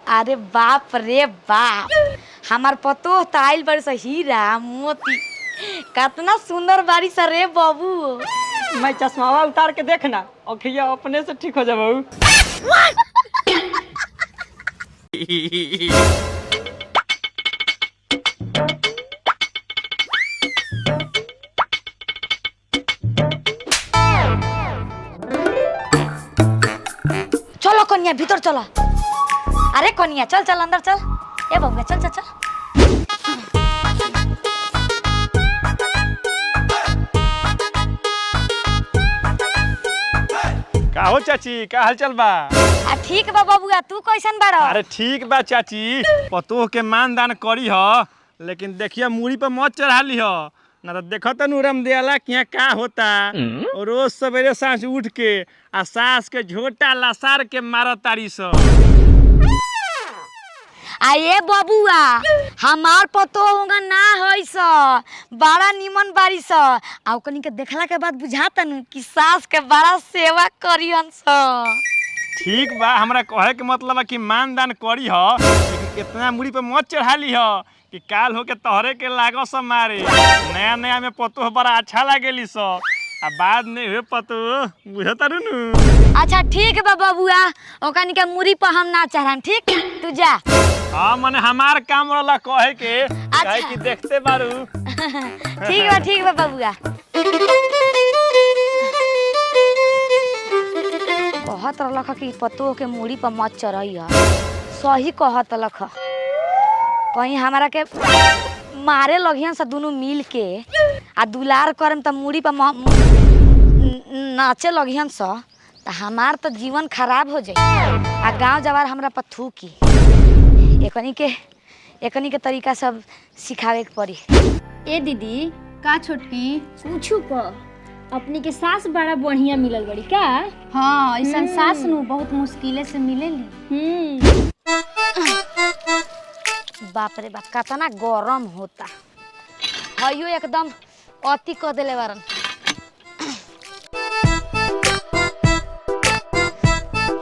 अरे बाप रे बाप, हमार पतो ताइल बड़ी सा हीरा मोती, कितना सुंदर बारी सा रे बाबू। मैं चश्मावा उतार के देखना, अखिया अपने से ठीक हो जाबू। चलो कन्या भीतर चलो। अरे कन्या चल चल अंदर चल। ए बबुआ चल चल चल। का हो चाची, का हालचाल बा? ठीक बा बबुआ, तू कैसन बारो? अरे ठीक बा चाची, पतोह के मान दान करी ह, लेकिन देखिए मूड़ी पर मत चढ़ा ली ह, ना तो देखो तो नूरम दियाला कि यहाँ का होता। और रोज सवेरे सांझ उठ के आ सास के झोटा लसार के मारा तारी स। आये बबुआ, हमार पतो होगा ना होई स, बड़ा निमन बारी स। आ ओकनी के देखला के बाद बुझाता न कि सास के बड़ा सेवा करियन स। ठीक बा, हमरा कहे के मतलब है कि मान दान करी ह, लेकिन इतना मूड़ी पे मत चढ़ा ली ह कि काल होके तोहरे के लागो स मारे। नया नया में पतोह बड़ा अच्छा लागेली स, आ बाद में हुए पतोह बुझता नु। अच्छा ठीक बा बबुआ, ओकनी के मुरी पर हम ना चढ़ान, ठीक? तू जा। हाँ मने हमार काम वाला कहे के, काहे कि देखते बारू। ठीक बा बबुआ। कहत रहलख कि पतोह के मुड़ी पर मत चढ़ई ह, सही कहत लख। कहीं हमारा के मारे लगियन से दोनों मिल के आ दुलार करम त मुड़ी पर नाचे लगियन स, त हमार तो जीवन खराब हो जाई आ गांव जवार हमरा पर थूकी। एकनी के तरीका सब सिखावे के पड़ी। ए दीदी का छोटकी पूछू क अपनी के सास बड़ा बढ़िया मिलल बड़ी का? हाँ, ऐसा सास नु बहुत मुश्किले से मिलेली। बाप रे बाप, कितना गरम होता। हयो एकदम अति क देले बारन।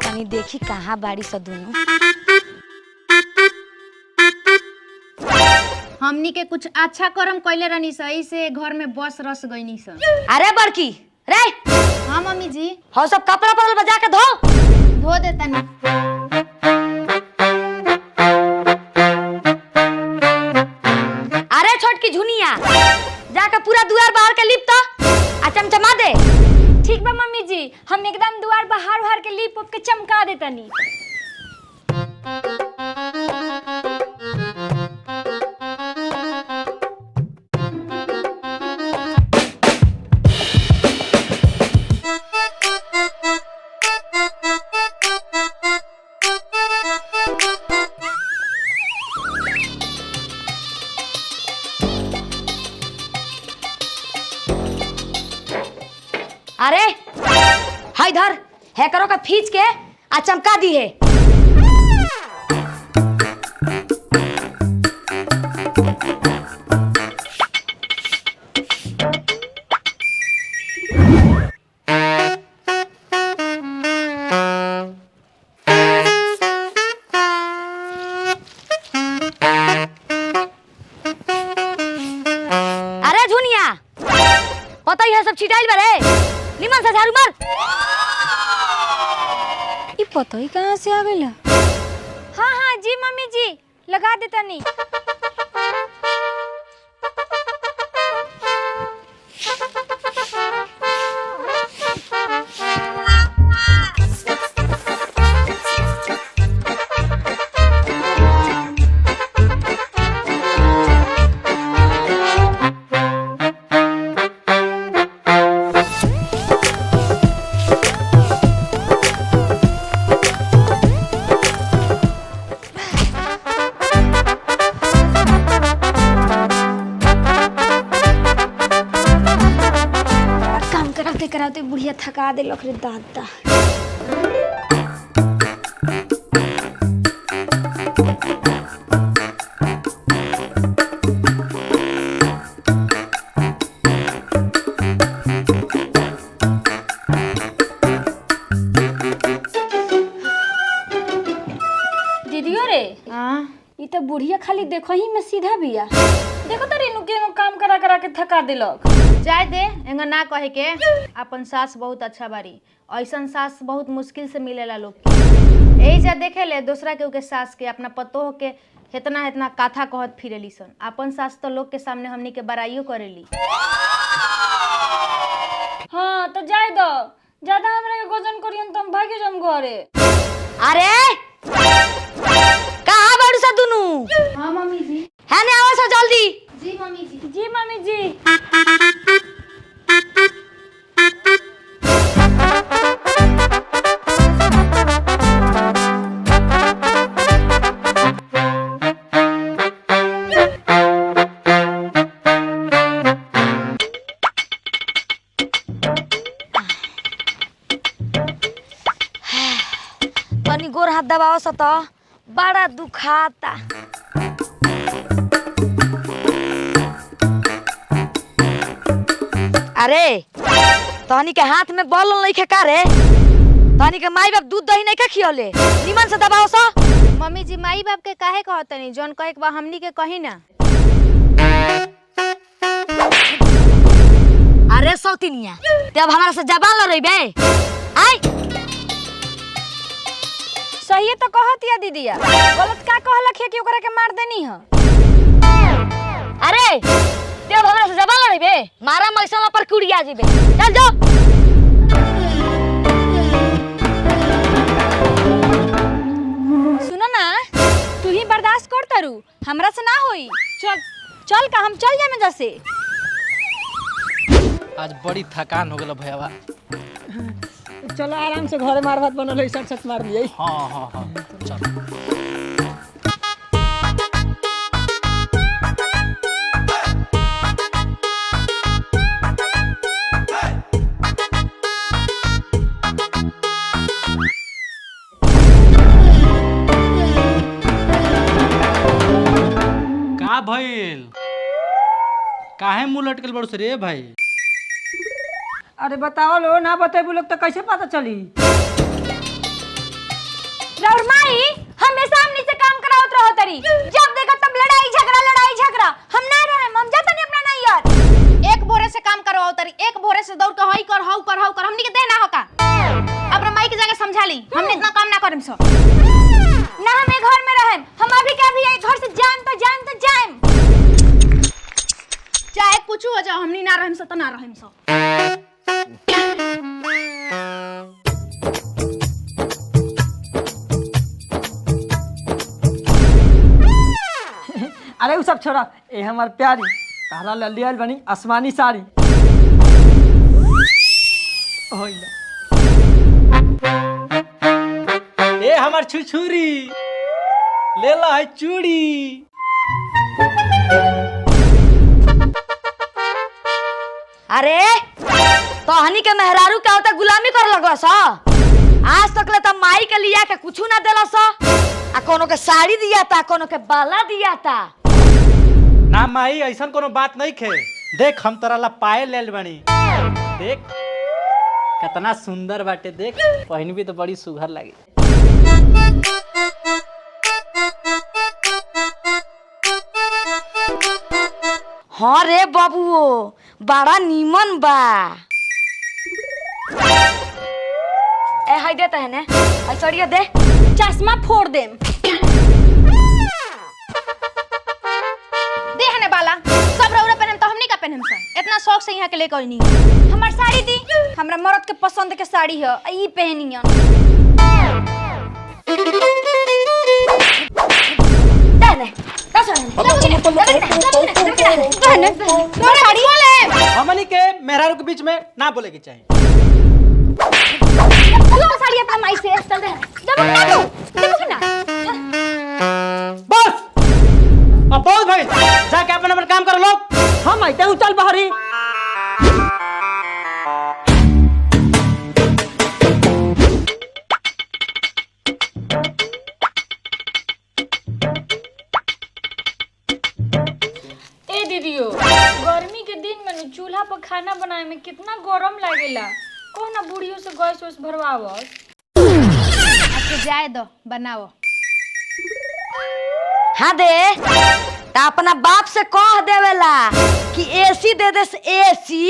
तनी देखी कहाँ बाड़ी स दोनों। हमनी के कुछ अच्छा करम कइले रहनी सही से घर में बस रस गईनी स। अरे बड़की रे। हाँ मम्मी जी। हो सब कपड़ा पड़ल बजा के धो। धो देता नहीं। अरे छोटकी झुनिया, जाके पूरा दुआर बाहर के लिप तो आ चमचमा दे। ठीक बा मम्मी जी, हम एकदम दुआर बाहर के लिप के चमका देतनी। अरे हाय धर है करो का खींच के आ चमका दी है। अरे झुनिया, पता ही है सब छिटाइल बरे, निमन से झाड़ू मार। ये पता ही कहाँ से आ गया? हाँ जी मम्मी जी, लगा देता नहीं। कराते कराते बुढ़िया थका देलक रे दादा। दीदियो रे ई तो बुढ़िया खाली देखो ही में सीधा बिया। देखो तो रेनू के काम करा करा के थका देलक। जाय दे एंगा ना कहे के। अपन सास बहुत अच्छा बारी, ऐसन सास बहुत मुश्किल से मिलेला लोग के। यही जा देखे ले दूसरा के सास के अपना पतो के इतना इतना काथा कहत फिरेली सन। अपन सास तो लोग के सामने हमनी के बड़ाइयो करेली। हाँ तो जाय दो, ज्यादा हमरा के गोजन करियन तो हम भागे जम घरे। अरे कहाँ बाड़ू सा दुनू? हाँ मम्मी जी। है ने आओ सा जल्दी। जी मम्मी जी। जी मम्मी जी। तनी गोर हाथ दबाओ सा तो बड़ा दुखाता। अरे तहनी के हाथ में बॉल नहीं खेका रे? तहनी के माई बाप दूध दही नहीं खा खियोले? निमन से दबाओ सा। मम्मी जी माई बाप के काहे कहतनी, जौन कहे के बा हमनी के कही ना। अरे सौतिनिया ते अब हमारा से जबान लड़ रही बे? आई सही तो कहत या दीदिया, गलत का कहलक है कि ओकरा के मार देनी ह। अरे ते अब हमारा से जबान लड़ रही बे? मारा मैसला पर कुड़िया जीबे। चल जाओ। सुनो ना, तू ही बर्दाश्त कर तारू, हमरा से ना होई। चल चल का हम चल जामे जैसे। आज बड़ी थकान हो गल भैया। चलो आराम से घरे मार भात बनल है, सट मार लिए। हाँ हाँ हाँ चल। का भइल? काहे मुंह लटकल बड़ू से रे भाई? अरे बताओ लो, ना बताबू लोग तो कैसे पता चली? राउर माई हमेशा हमनी से काम करावत रहो तरी। जब देखो तब लड़ाई झगड़ा। हम ना रहे, हम जाता नहीं अपना नहीं यार। एक बोरे से काम करवाओ तरी, एक बोरे से दौड़ के हई कर हाउ कर हमनी के देना होका। अपना माई की जगह समझा ली, हमने इतना काम ना करम सो। ना हमें घर में रहे, हम अभी के अभी यही घर से जाएम। चाहे कुछ हो जाओ, हमनी ना रहम सो तो ना रहम सो। अरे वो सब छोड़ा, ए हमार प्यारी तारा ललियल बनी आसमानी साड़ी। ए हमार छुछुरी ले ला है चूड़ी। अरे तहनी के मेहरारू का होता गुलामी कर लगवा सा? आज तक ले त माई के लिया के कुछ ना देला सा। आ कोनो के साड़ी दिया था, कोनो के बाला दिया था। ना माई ऐसा कोनो बात नहीं खे। देख हम तोरा ला पाए लेल बनी। देख कितना सुंदर बाटे, देख पहन भी तो बड़ी सुघर लगी। हाँ रे बाबूओ, बड़ा नीमन बा। ए हाय देता है ने, आई सड़िया दे। चश्मा फोड़ देम। दे हने बाला, सब रौरा पहनम तो हमनी का पहनम सन। इतना शौक से यहाँ के लेकर नहीं। हमार साड़ी दी, हमरा मर्द के पसंद के साड़ी है, ई पहनियन। हमनी के मेहरारू के बीच में ना बोले के चाहिए। साड़ी अपना माई से चल दे। दबक ना। बस अब बहुत भाई, जाके अपन काम करो लोग। हम आते चल बाहरी। दीदियो गर्मी के दिन में चूल्हा पर खाना बनाए में कितना गरम लागेला। कौन ना बुढ़ियों से गैस वैस भरवावत। अच्छा जाए दो बनाओ। हाँ दे त अपना बाप से कह देवेला कि एसी दे दे एसी।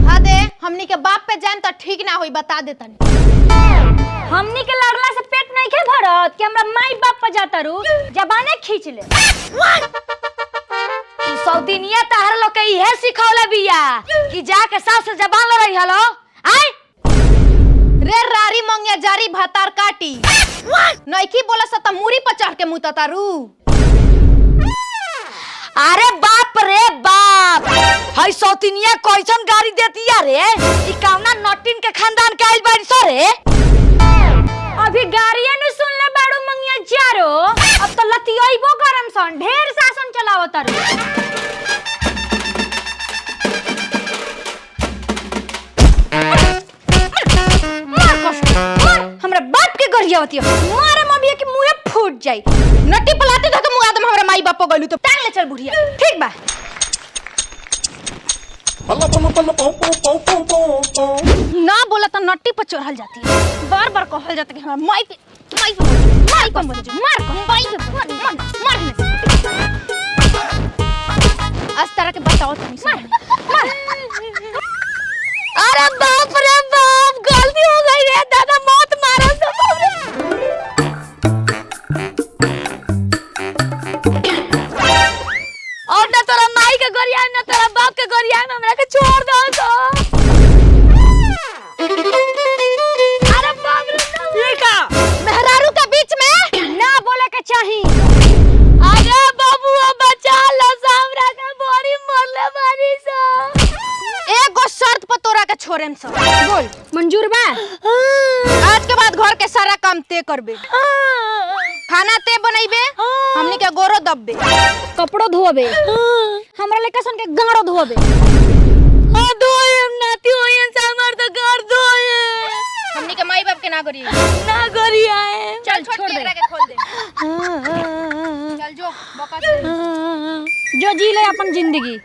हाँ दे हमनी के बाप पे जान तो ठीक ना होई बता दे तनी। हमनी के लड़ला से पेट नहीं के भरत कि हमरा माई बाप पर जाता रू जबाने खींच ले। सौतीनिया तहर लोग के इहे सिखौले बिया कि जाके सास से जबान लड़ई हलो। आय रे रारी मंगिया जारी भातार काटी नइकी बोला स त मुरी पर चढ़ के मुता तारू। अरे बाप रे बाप, हई सौतीनिया कैसन गाड़ी देतिया रे। ई कौना नटिन के खानदान के आइल बाड़ी सो रे। अभी गाड़िया नु सुन ले बाड़ू मंगिया जारो, अब तो लतियइबो गरम सन ढेर शासन चलावत तारू। हमरा बाप के गरियावती मारे मम्मी के मुंह फूट जाई। नटी पलाते धक मुंह आदम हमरा माई बाप गलू तो टांग ले चल बुढ़िया। ठीक बा ना बोला तो नट्टी पर चढ़ल जाती है। बार बार कहल जाता कि हमरा माई पे मार आज तरह के बताओ तुम मार। अरे बाप रे बाप, गलती हो गई रे दादा, मौत मारो सब। और ना तोरा माई के गरिया ना तोरा बाप के गरिया में हमरा के छोड़ दो तो। अरे बाप रे, ये का मेहरारू के बीच में ना बोले के चाही। अरे बाबू बचा लो, हमरा के बोरी मरले बारी सो। एगो शर्त पर तोरा के छोड़ेम सब। बोल मंजूर बा? आज के बाद घर के सारा काम ते करबे, खाना ते बनैबे, हमनी के गोरो दबबे, कपड़ो धोबे, हमरा लेके सन के गाड़ो धोबे। हां धोएम नाती होयन से हमर तो घर धोए। हमनी के माई बाप के ना करी ना गरिया है। चल छोड़ दे के खोल दे। चल जो बका जो जी ले अपन जिंदगी।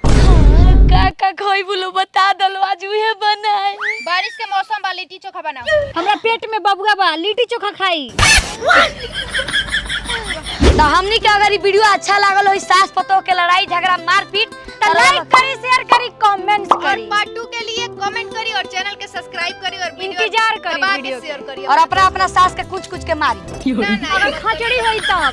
का खोई बोलो बता दलो, आज उहे बनाए। बारिश के मौसम बा लिट्टी चोखा बनाओ। हमरा पेट में बबुआ बा, लिट्टी चोखा खाई। तो हमनी के अगर ई वीडियो अच्छा लागल हो, सास पतोह के लड़ाई झगड़ा मारपीट, तो लाइक करी, शेयर करी, कमेंट और करी, पार्ट 2 के लिए कमेंट करी और चैनल के सब्सक्राइब करी और वीडियो इंतजार करी दबा के वीडियो शेयर करी और अपना अपना सास के कुछ के मारी। ना ना अगर खचड़ी होई तब।